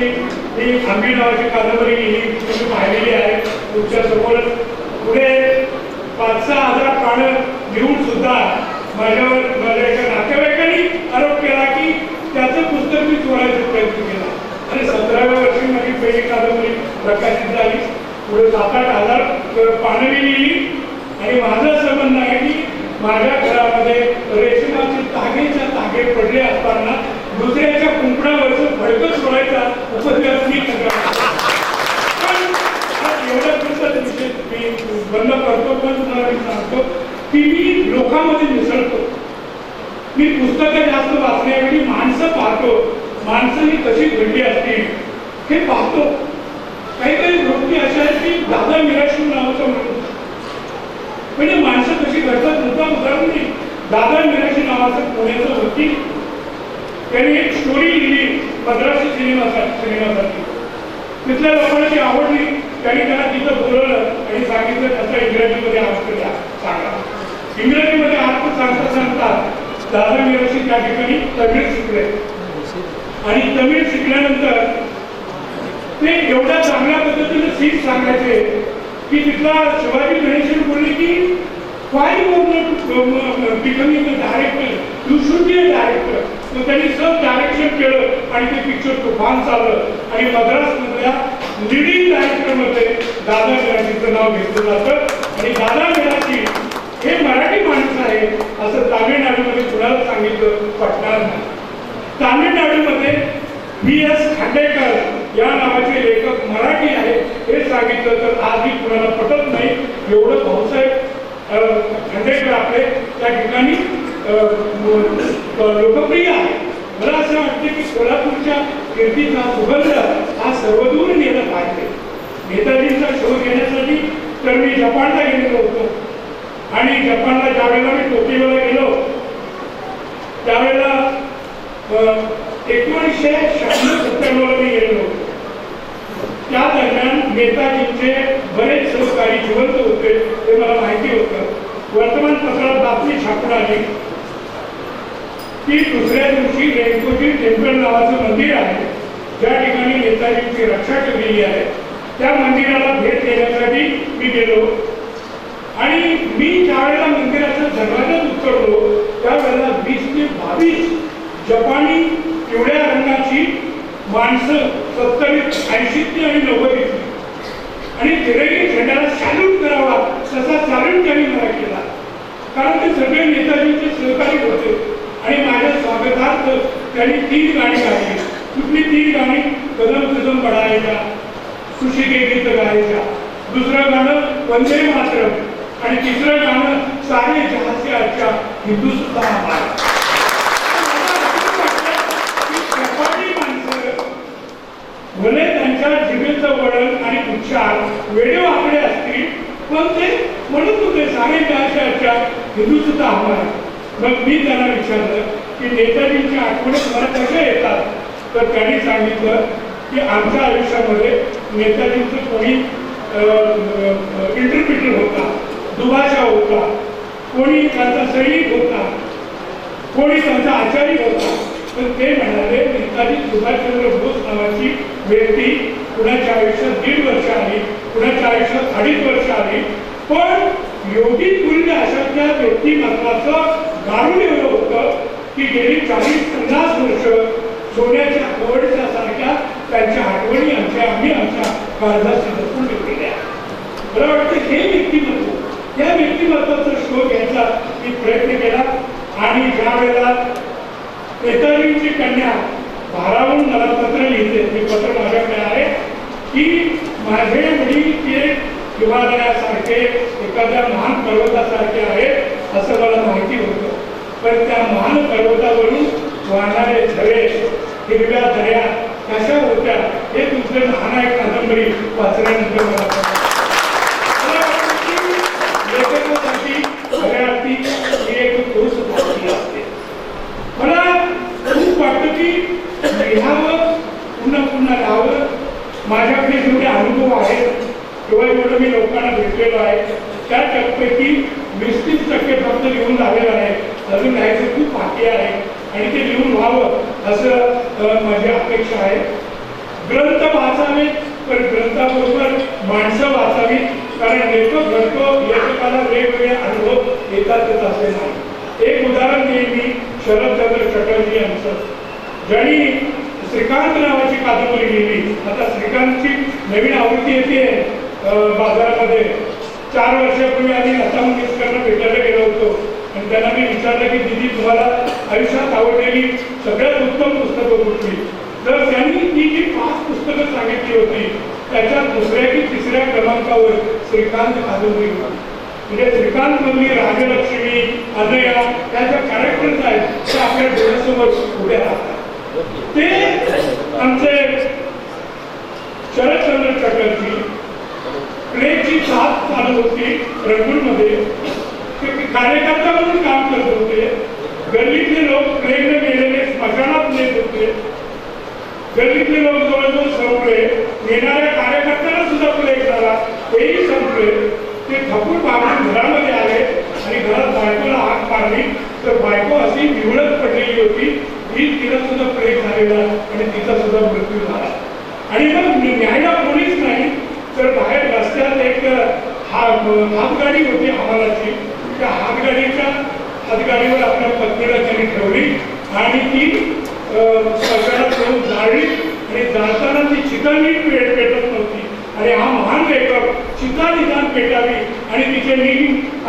मी आंबी नावाची कादंबरी लिहिली, तुम्ही पाहिलेली आहे तुमच्या समोर. पुढे 5-6 हजार पानं लिहून सुद्धा माझ्या एका नातेवाईकांनी आरोप केला की त्याचं पुस्तक मी चोरायचा प्रयत्न केला आणि 17व्या वर्षी माझी पहिली कादंबरी प्रकाशित झाली. पुढे 7-8 हजार पानं मी लिहिली आणि माझं असं म्हणणं आहे की माझ्या घरामध्ये रेशमाचे तागेच्या तागे पडले असताना दुसऱ्याच्या कुंपणावरचं फडकं चोरायचा उपद्व्यास मी करतो. एवढ्या पुस्तक विषय मी बंद करतो, पण तुम्हाला मी सांगतो की मी लोकांमध्ये मिसळतो. मी पुस्तकं जास्त वाचण्याऐवजी माणसं पाहतो, माणसं ही कशी घडली असतील हे पाहतो. काही काही गोष्टी अशा आहेत की दादा मिराशी नावाचा माणूस म्हणजे माणसं कशी घडतात मुद्दा उदाहरण नाही. दादा मिराशी नावाचं पुण्याचं वकील, त्यांनी एक स्टोरी लिहिली मद्रासी सिनेमासाठी. तिथल्या लोकांना ती आवडली, त्यांनी त्यांना तिथं बोलवलं आणि सांगितलं त्याचा इंग्रजीमध्ये अर्थ द्या सांगा. इंग्रजीमध्ये अर्थ सांगता सांगता दादा मिराशी त्या ठिकाणी तमिळ शिकले आणि तमिळ शिकल्यानंतर ते एवढ्या चांगल्या पद्धतीने सीट सांगायचे की तिथला शिवाजी गणेशन बोलले की why you are not becoming a director? You should be a director. तर त्यांनी सब डायरेक्शन केलं आणि ते पिक्चर तुफान चाललं आणि मद्रासमधल्या लिडिंग डायरेक्टरमध्ये दादा मिराशीचं नाव घेतलं जातं आणि दादा मिराशी हे मराठी माणूस आहे असं तामिळनाडूमध्ये कुणाला सांगितलं पटणार नाही. तामिळनाडूमध्ये V.S. खांडेकर या नावाचे लेखक मराठी आहे हे सांगितलं तर आजही कुणाला पटत नाही. एवढं भाऊसाहेब खांडेकर आपले त्या ठिकाणी लोकप्रिय आहे. मला असं वाटतं की कोल्हापूरच्या कीर्तीचा सुगंध हा सर्वदूर नेला पाहिजे. नेताजींचा शोध घेण्यासाठी तर मी जपानला गेलेलो होतो आणि जपानला ज्यावेळेला मी टोकियोला गेलो त्यावेळेला 1996-97 मी गेलेलो होतो. त्या दरम्यान नेताजींचे बरेच सहकारी जिवंत होते हे मला माहिती होतं. वर्तमानपत्रात बातमी छापून आली की दुसऱ्या दिवशी रेणकोजी टेम्पल नावाचं मंदिर आहे ज्या ठिकाणी नेताजींची रक्षा केलेली आहे. त्या मंदिराला भेट देण्यासाठी मी गेलो आणि मी ज्यावेळेला मंदिराच्या दरवाज्यात उतरलो त्यावेळेला 20 ते 22 जपानी पिवळ्या रंगाची माणसं 70, 80 आणि 90 आणि तिरंगी झेंड्याला सॅल्यूट करावा तसा सॅल्यूट त्यांनी मला केला कारण ते सगळे नेताजींचे सहकारी होते आणि माझ्या स्वागतार्थ त्यांनी 3 गाणी गायली. कुठली 3 गाणी? कदम कदम बढायचा, खुशी के गीत गायचा, दुसरं गाणं वंदे मातरम आणि तिसरं गाणं सारे जहां से अच्छा हिंदुस्तान हमारा. भले त्यांच्या जिभेचं वळण आणि उच्चार वेडे वाकडे असतील पण ते म्हणत होते सारे जहां हिंदुस्तान हमारा. मग मी त्यांना विचारलं की नेताजींच्या आठवणी मला कशा येतात तर त्यांनी सांगितलं की आमच्या आयुष्यामध्ये नेताजींचं कोणी इंटरप्रिटर होता, दुभाषा होता, कोणी त्यांचा सैनिक होता, कोणी त्यांचा आचार्य होता. तर ते म्हणाले नेताजी सुभाषचंद्र बोस नावाची व्यक्ती कुणाच्या आयुष्यात 1.5 वर्ष आली, कुणाच्या आयुष्यात 2.5 वर्ष आली, पण योगी तुल्य अशा त्या व्यक्तिमत्वाचं गारुड एवढं होतं की गेली 40-50 वर्ष सोन्याच्या कवडच्या सारख्या त्यांच्या आठवणी आम्ही आमच्या काळजाशी जपून ठेवलेल्या. मला वाटतं हे व्यक्तिमत्व, या व्यक्तिमत्वाचा शोध घ्यायचा मी प्रयत्न केला आणि ज्या वेळेला नेताजींची कन्या भारावून मला पत्र लिहिते. ते पत्र माझ्याकडे आहे की माझे वडील हे हिमालयासारखे एखाद्या महान पर्वतासारखे आहेत असं मला माहिती होतं, पण त्या महान पर्वतावरून वाहणारे झरे, हिरव्या दऱ्या कशा होत्या हे तुमचे लहान एक कादंबरी वाचल्यानंतर मला लेखकासाठी सगळ्याती ही एक पुरुष भावना असते. मला खूप वाटतं की लिहावं, पुन्हा पुन्हा लिहावं. माझ्याकडे जेवढे अनुभव आहेत किंवा जेवढं मी लोकांना भेटलेलो आहे त्यापैकी 20-30% फक्त लिहून झालेलं आहे. अजून लिहायचं खूप बाकी आहे आणि ते लिहून व्हावं असं माझी अपेक्षा आहे. ग्रंथ वाचावे, पण ग्रंथाबरोबर माणसं वाचावी, कारण लेखक घडतो, लेखकाला वेगवेगळे अनुभव येतातच असे नाही. एक उदाहरण देईन मी शरदचंद्र चटर्जी यांचं, ज्यांनी श्रीकांत नावाची कादंबरी लिहिली. आता श्रीकांतची नवीन आवृत्ती येते बाजारामध्ये. 4 वर्षापूर्वी आम्ही लता मंगेशकरांना भेटायला गेलो होतो आणि त्यांना मी विचारलं की दीदी तुम्हाला आयुष्यात आवडलेली सगळ्यात उत्तम पुस्तकं कुठली? तर त्यांनी ती जी 5 पुस्तकं सांगितली होती त्याच्यात 2ऱ्या की 3ऱ्या क्रमांकावर श्रीकांत कादंबरी होती. म्हणजे श्रीकांत मधली राजलक्ष्मी, अनया त्या ज्या कॅरेक्टर्स आहेत त्या आपल्या डोळ्यासमोर उभ्या राहतात. ते आमचे शरदचंद्र चटर्जी प्लेची साथ चालू होती रंगूरमध्ये, ते कार्यकर्ता म्हणून काम करत होते. गल्लीतले लोक प्लेगने गेलेले स्मशानात नेत होते. गल्लीतले लोक जवळजवळ संपले. येणाऱ्या कार्यकर्त्यांना सुद्धा प्लेग झाला, तेही संपले. ते थकून बाबून घरामध्ये आले आणि घरात बायकोला हाक मारली तर बायको अशी निवडत पडलेली होती की तिला सुद्धा प्लेग झालेला आणि तिचा सुद्धा मृत्यू झाला. आणि मग न्यायला कोणीच नाही तर बाहेर रस्त्यात एक हातगाडी होती हमालाची. त्या हातगाडीवर आपल्या पत्नीला त्यांनी ठेवली आणि ती स्मशानात ठेवून जाळली आणि जाळताना ती चिता नीट पेटत नव्हती. आणि हा महान लेखक चिता निदान पेटावी आणि तिचे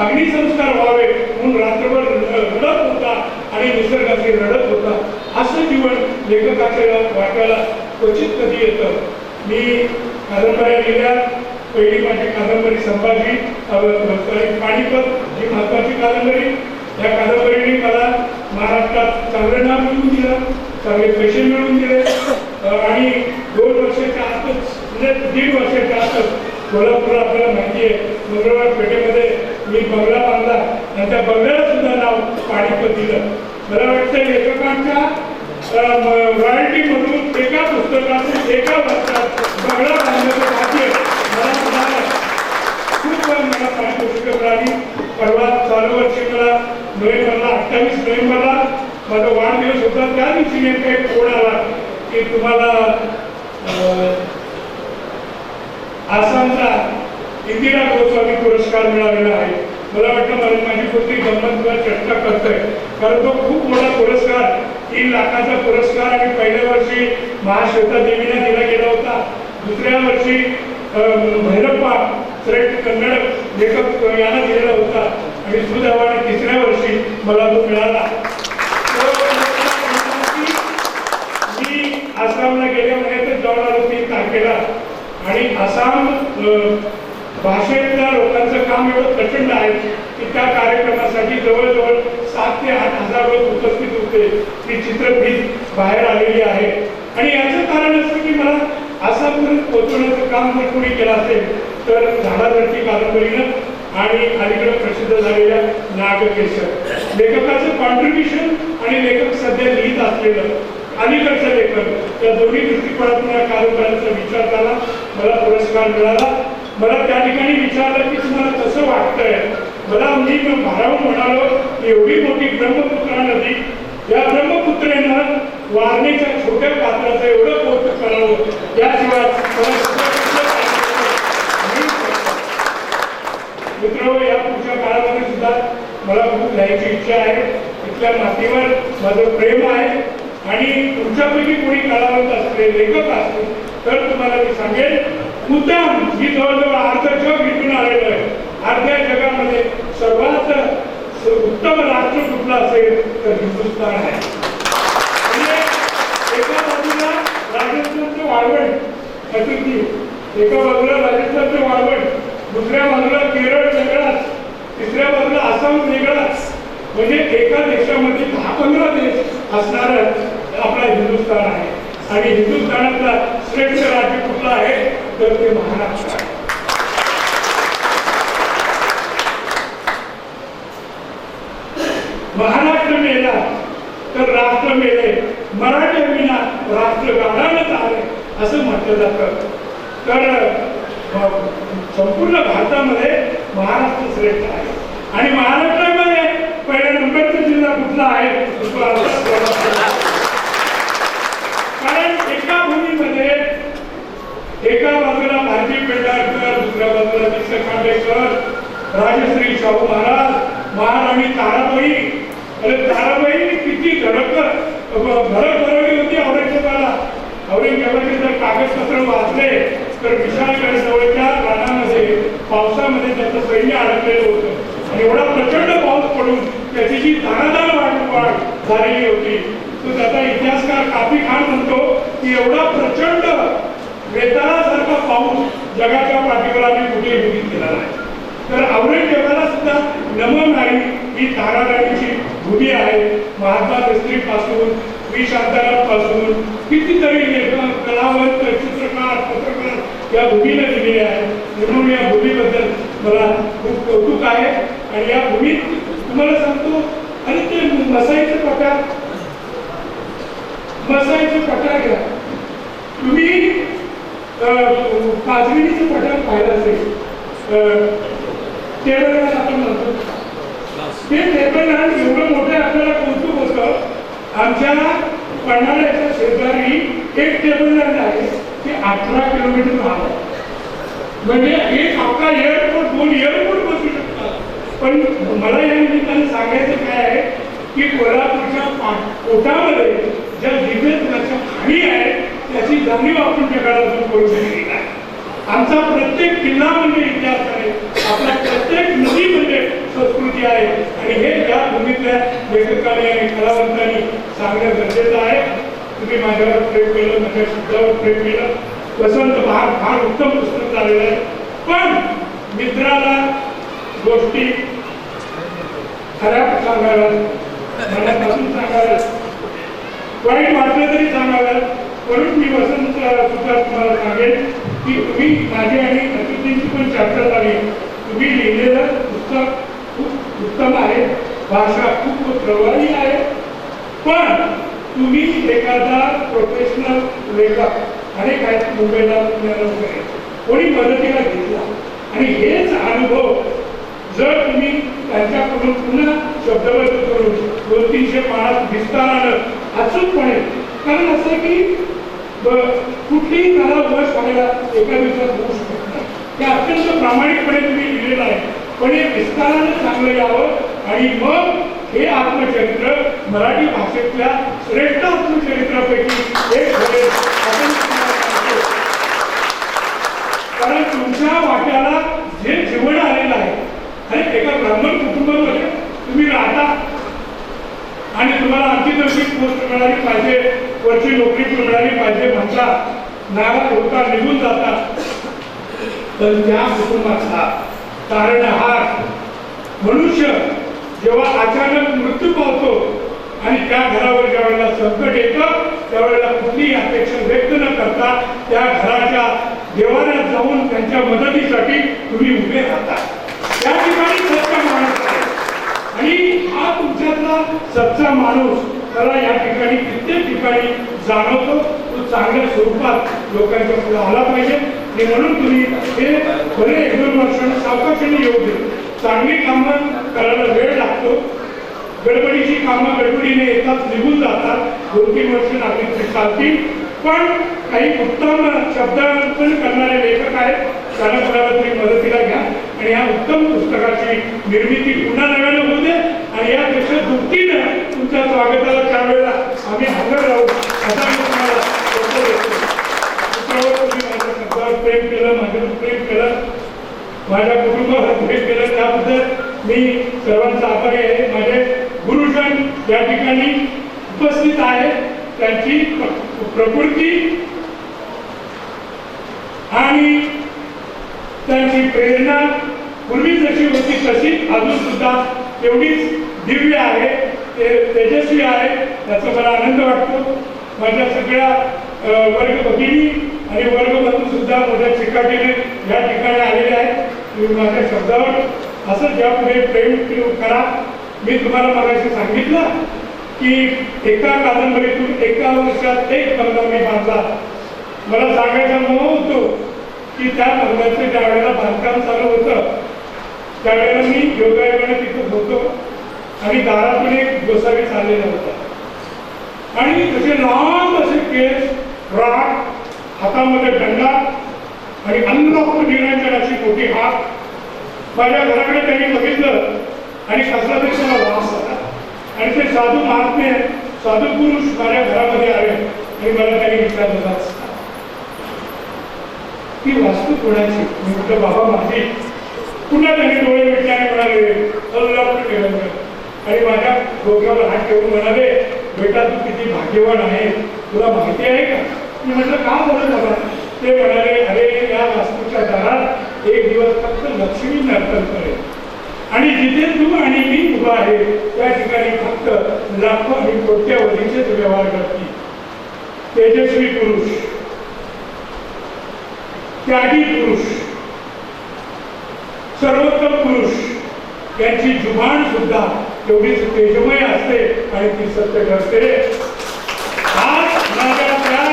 अग्निसंस्कार व्हावे म्हणून रात्रभर रडत होता आणि निसर्गाचे रडत होता. असं जीवन लेखकाच्या वाट्याला क्वचित कधी येतं. मी कादंबऱ्या लिहिल्या. पहिली माझी कादंबरी संभाजी पानिपत ही महत्वाची कादंबरी. या कादंबरीने मला महाराष्ट्रात चांगलं नाव मिळवून दिलं, चांगले पैसे मिळवून दिले आणि 2 वर्षाच्या आतच म्हणजे 1.5 वर्षाच्या आतच कोल्हापूर आपल्याला माहिती आहे मंगळवार पेठेमध्ये मी बंगला बांधला आणि त्या बंगल्याला सुद्धा नाव पानिपत दिलं. मला वाटतं लेखकांच्या रॉयल्टी मधून एका पुस्तकातून एका वर्षात बंगला बांधण्याचं भाग्य मला मिळालं. खूप मला पारितोषिकं मिळाली. परवा चालू वर्षी मला नोव्हेंबरला 28 नोव्हेंबरला माझा वाढदिवस होता. त्या दिवशी नेमका एक फोन आला की तुम्हाला आसामचा इंदिरा गोस्वामी पुरस्कार मिळालेला आहे. मला वाटतं माझी पुत्री गंमत चर्चा करतोय, कारण तो खूप मोठा पुरस्कार 3 लाखाचा पुरस्कार आणि पहिल्या वर्षी महाश्वेता देवीला दिला गेला होता. दुसऱ्या वर्षी भैरप्पा श्रेष्ठ कन्नड लेखक यांना दिलेला होता आणि सुदैवाने 3ऱ्या वर्षी मला तो मिळाला. मी आसामला गेल्या महिन्यातच जाऊन आलो 3 तारखेला आणि आसाम भाषेतल्या लोकांचं काम एवढं प्रचंड आहे की त्या कार्यक्रमासाठी जवळजवळ 7 ते 8 हजार लोक उपस्थित होते. ती चित्रफित बाहेर आलेली आहे आणि याचं कारण असं की मला आसामपर्यंत पोहोचवण्याचं काम जर कोणी केलं असेल तर झाडावरती कादंबरीनं आणि अलीकडे प्रसिद्ध झालेल्या नागकेशर लेखकाचं कॉन्ट्रीब्युशन आणि लेखक सध्या लिहित असलेलं अलीकडचं लेखन या दोन्ही दृष्टिकोनातून या कादंबऱ्यांचा विचार झाला. मला पुरस्कार मिळाला. मला त्या ठिकाणी विचारलं की तुम्हाला कसं वाटतंय. मी भारावून म्हणालो एवढी मोठी ब्रह्मपुत्रा नदी, या ब्रह्मपुत्रेनं वारणेच्या छोट्या पात्राचं एवढं कौतुक करावं याशिवाय मित्र या पुढच्या काळामध्ये सुद्धा मला खूप लिहायची इच्छा आहे. इथल्या मातीवर माझं प्रेम आहे आणि तुमच्यापैकी कोणी कलावंत असले लेखक असतील तर तुम्हाला मी सांगेन उत्तम ही जवळजवळ अर्ध जग विकून आलेलं आहे. अर्ध्या जगामध्ये सर्वात उत्तम राष्ट्र कुठलं असेल तर हिंदुस्थान आहे. एका अतिथी, एका बाजूला राजस्थानचं वाळवंट, दुसऱ्या बाजूला केरळ वेगळाच, तिसऱ्या बाजूला आसाम वेगळाच, म्हणजे एका देशामध्ये 10-15 देश असणार आपला हिंदुस्थान आहे. आणि हिंदुस्थानातला श्रेष्ठ राज्य कुठलं आहे तर ते महाराष्ट्र आहे. महाराष्ट्र मेला तर राष्ट्र मेले, मराठी विना राष्ट्र गाडानच आले असं म्हटलं जातं. तर संपूर्ण भारतामध्ये महाराष्ट्र श्रेष्ठ आहे. आणि महाराष्ट्रामध्ये पहिल्या नंबरचा जिल्हा कुठला आहे? कारण एका भूमीमध्ये एका बाजूला भारती पेंढारकर, दुसऱ्या बाजूला दिग्गज खांडेकर, राजश्री शाहू महाराज, महाराणी ताराबाई. अरे ताराबाई किती धडक भरवली होती औरंगजेबाला. औरंगजेबाचे जर कागदपत्र वाचले तर विशाळगड जवळच्या रानामध्ये पावसामध्ये त्याचं सैन्य अडकलेलं होतं आणि एवढा प्रचंड पाऊस पडून त्याची जी दाणादाण वाढ झालेली होती. तो त्याचा इतिहासकार काफी खान म्हणतो की एवढा प्रचंड वेताळासारखा पाऊस जगाच्या पाठीवर आम्ही कुठे बघितलेला नाही. तर औरंगजेबाला सुद्धा नमनारी ही ताराराणीची भूमी आहे. महात्मा गांधी पासून वी शांताराम पासून कितीतरी लेखक, कलावंत, चित्रकार, पत्रकार या भूमीला दिलेले आहे. म्हणून या भूमीबद्दल मला खूप कौतुक आहे. आणि या भूमीत तुम्हाला सांगतो, आणि ते मसाईचं पठार घ्या तुम्ही. पाचविणीचं पठार पाहिलं असेल, टेबल लँड आपण म्हणतो. ते टेबल लँड एवढं मोठं आपल्याला कौतुक होतं. आमच्या पन्हाळ्याच्या शेजारी एक टेबल लँड आहे, ते 18 किलोमीटर लांब आहे. म्हणजे एक आपला एअरपोर्ट, 2 एअरपोर्ट बसू शकतात. पण मला या निमित्ताने सांगायचं काय आहे की कोल्हापूरच्या कोटामध्ये ज्या दिव्यत्वाच्या खाणी आहे त्याची जाणीव आपण जगाला करून दिली आहे. आमचा प्रत्येक किल्ला म्हणजे इतिहास आहे, आपला प्रत्येक नदी म्हणजे संस्कृती आहे. आणि हे या भूमीतल्या लेखकांनी आणि कलावंतांनी सांगणं गरजेचं आहे. तुम्ही माझ्यावर प्रेम केलं, माझ्या शब्दावर प्रेम केलं. वसंत बहार फार उत्तम पुस्तक झालेलं आहे. पण मित्राला गोष्टी खऱ्या सांगाव्यात, मनापासून सांगाव्यात, वाईट वाटलं तरी सांगाव्यात. म्हणून मी वसंत सुद्धा तुम्हाला सांगेन की तुम्ही माझी आणि अतिथींची पण चर्चा झाली. तुम्ही लिहिलेलं पुस्तक खूप उत्तम आहे, भाषा खूप प्रभावी आहे. पण तुम्ही एखादा प्रोफेशनल लेखक, अनेक आहेत मुंबईला, पुण्याला वगैरे, कोणी मदतीला घेतला आणि हेच अनुभव जर तुम्ही त्यांच्याकडून पुन्हा शब्दबद्ध करून 200-300 पानात विस्तारानं अचूकपणे, कारण असं की कुठलीही कला वश व्हायला एका दिवसात होऊ शकत नाही. ते अत्यंत प्रामाणिकपणे तुम्ही लिहिलेलं आहे. पण हे विस्तारानं चांगलं यावं आणि मग हे आत्मचरित्र मराठी भाषेतल्या श्रेष्ठ आत्मचरित्रापैकी एक होईल असं सांगतो. कारण तुमच्या वाट्याला जे जीवन आलेलं आहे, आणि एका ब्राह्मण कुटुंबामध्ये तुम्ही राहता आणि तुम्हाला आमची तशी पोस्ट मिळाली पाहिजे, वरची नोकरी मिळाली पाहिजे म्हणता, नाराज होता, निघून जाता. तर त्या कुटुंबाचा तारणहार मनुष्य जेव्हा अचानक मृत्यू पावतो आणि त्या घरावर ज्या वेळेला संकट येतं त्यावेळेला कुठलीही अपेक्षा व्यक्त न करता त्या घराच्या देवाऱ्यात जाऊन त्यांच्या मदतीसाठी तुम्ही उभे राहता. त्या ठिकाणी सच्चा माणूस आहे. आणि हा तुमच्यातला सच्चा माणूस मला या ठिकाणी कित्येक ठिकाणी जाणवतो. तो चांगल्या स्वरूपात लोकांच्या पुढे आला पाहिजे. आणि म्हणून तुम्ही हे भले 1-2 वर्षांनी सावकाशाने येऊ दे. चांगली कामं करायला वेळ लागतो. गडबडीची कामं गडबडीने येतात, निघून जातात. 2-3 वर्ष लागली तरी चालतील. पण काही उत्तम शब्दांकन करणारे लेखक आहेत, त्यांना कोणाला तरी मदतीला घ्या आणि या उत्तम पुस्तकाची निर्मिती पुन्हा नव्यानं होऊ दे. आणि यापेक्षा दुपटीनं तुमच्या स्वागताला त्यावेळेला आम्ही हजर राहू असा मी तुम्हाला शब्द देतो. तुम्ही माझ्या शब्दावर प्रेम केलं, माझ्यावर प्रेम केलं, माझ्या कुटुंबावर प्रेम केलं, त्याबद्दल मी सर्वांचा आभारी आहे. माझे गुरुजन या ठिकाणी उपस्थित आहेत. त्यांची प्रकृती आणि त्यांची प्रेरणा पूर्वी जशी होती तशीच अजून सुद्धा एवढीच दिव्य आहे, तेजस्वी आहे, त्याचा मला आनंद वाटतो. माझ्या सगळ्या वर्ग भगिनी आणि वर्गबंधू सुद्धा मोठ्या चिकाटीने या ठिकाणी आलेले आहेत. तुम्ही माझ्या शब्दावर असं यापुढे प्रेम करा. मी तुम्हाला मगाशी सांगितलं की एका कादंबरीतून एका वर्षात एक बंगला मी बांधला. मला सांगायचा मोह होतो की त्या बंगल्याचं ज्या वेळेला बांधकाम चालू होतं त्यावेळेला मी योगायोगाने तिथं होतो आणि दारातून एक गोसावी चाललेला होता आणि तसे लांब असे केस, राग, हातामध्ये दंडा आणि अन्न निरंजन अशी मोठी हात. माझ्या घराकडे त्यांनी बघितलं आणि कसला तरी त्याला वास आला आणि ते साधू महात्मे, साधू पुरुष माझ्या घरामध्ये आले आणि मला त्यांनी विचारलं की वास्तू कोणाची. मी म्हटलं बाबा माझी. पुन्हा त्यांनी डोळे मिटले आणि म्हणाले अल्लाह. आणि माझ्या डोक्यावर हात ठेवून म्हणाले बेटा तू किती भाग्यवान आहे, तुला माहिती आहे का. मी म्हटलं का बोलत बाबा. ते म्हणाले अरे या वास्तूच्या दारात एक दिवस फक्त लक्ष्मी नर्तन करेल आणि जिथे तू आणि मी उभा आहे त्या ठिकाणी फक्त लाखो आणि कोट्यावधीचेच व्यवहार करतील. तेजस्वी पुरुष, त्यागी पुरुष, सर्वोत्तम पुरुष यांची जुबान सुद्धा तेवढीच तेजमय असते आणि ती सत्य ठरते. आज माझ्या त्या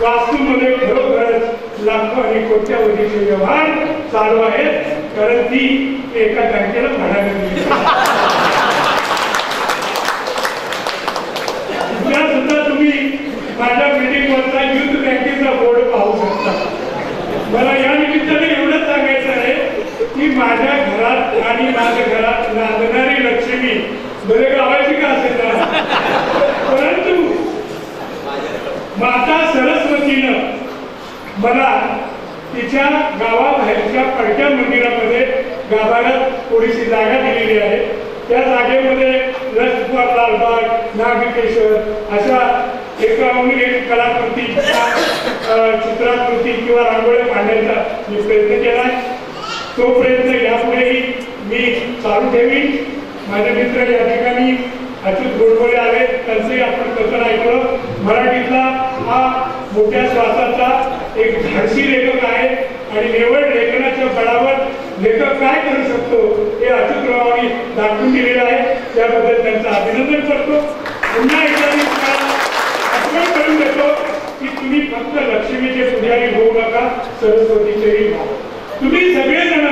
वास्तूमध्ये खरोखरच लाखो आणि कोट्यावधीचे व्यवहार चालू आहेत कारण ती एका बँकेला भाड्याने दिली. उद्या सुद्धा तुम्ही माझ्या बिल्डिंगवरचा युद्ध बँकेचा बोर्ड पाहू शकता. मला या निमित्ताने एवढंच सांगायचं आहे की माझ्या घरात आणि माझ्या घरात लागणारी लक्ष्मी बरे गावाची का असेल ना, परंतु माता सरस्वतीनं मला तिच्या गावाबाहेरच्या पडक्या मंदिरामध्ये गाभाऱ्यात थोडीशी जागा दिलेली आहे. त्या जागेमध्ये लक्ष्मण लालबाग, नागकेश्वर अशा एकाहून एक कलाकृती, चित्राकृती किंवा रांगोळ्या काढण्याचा मी प्रयत्न केला. तो प्रयत्न यापुढेही मी चालू ठेवीन. माझे मित्र या ठिकाणी अच्युत गोडबोले आले, त्यांचंही आपण कथन ऐकलं. मराठीतला हा मोठ्या श्वासाचा एक धाडसी लेखक आहे आणि निवड लेखनाच्या बळावर लेखक काय करू शकतो हे अच्युतरावांनी दाखवून दिलेलं आहे. त्याबद्दल त्यांचं अभिनंदन करतो. पुन्हा एकदा मी आठवण करून देतो की तुम्ही फक्त लक्ष्मीचे पुजारी होऊ नका, सरस्वतीचेही व्हा. तुम्ही सगळेजण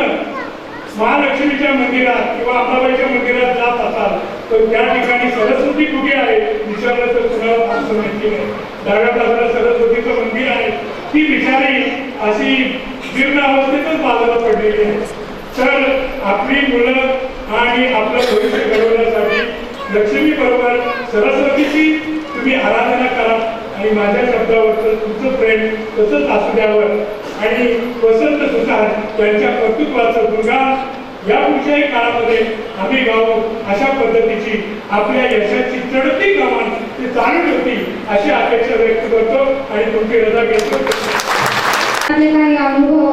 महालक्ष्मीच्या मंदिरात किंवा अंबाबाईच्या मंदिरात जात असाल तर त्या ठिकाणी सरस्वती कुठे आहे विचारलं तर तुम्हाला फारसं माहिती नाही. डाव्या बाजूला सरस्वतीचं मंदिर आहे. ती बिचारी अशी जीर्ण अवस्थेतच बाजूला पडलेली आहे. तर आपली मुलं आणि आपलं भविष्य घडवण्यासाठी लक्ष्मी बरोबर सरस्वतीची तुम्ही आराधना करा आणि माझ्या शब्दावर तुमचं प्रेम तसंच असू द्यावं आणि वसंत सुतार यांच्या कर्तृत्वाचं गुणगान या पुढच्याही काळामध्ये आम्ही गाऊ अशा पद्धतीची आपल्या यशाची चढती कमान ती चालू होती अशी अपेक्षा व्यक्त करतो आणि तुमची रजा घेतो. आपले काही अनुभव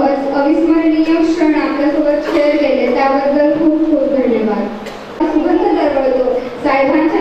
अविस्मरणीय क्षण आपल्यासोबत शेअर केले त्याबद्दल खूप खूप धन्यवाद. सुगंध दरवळतो साहेबांच्या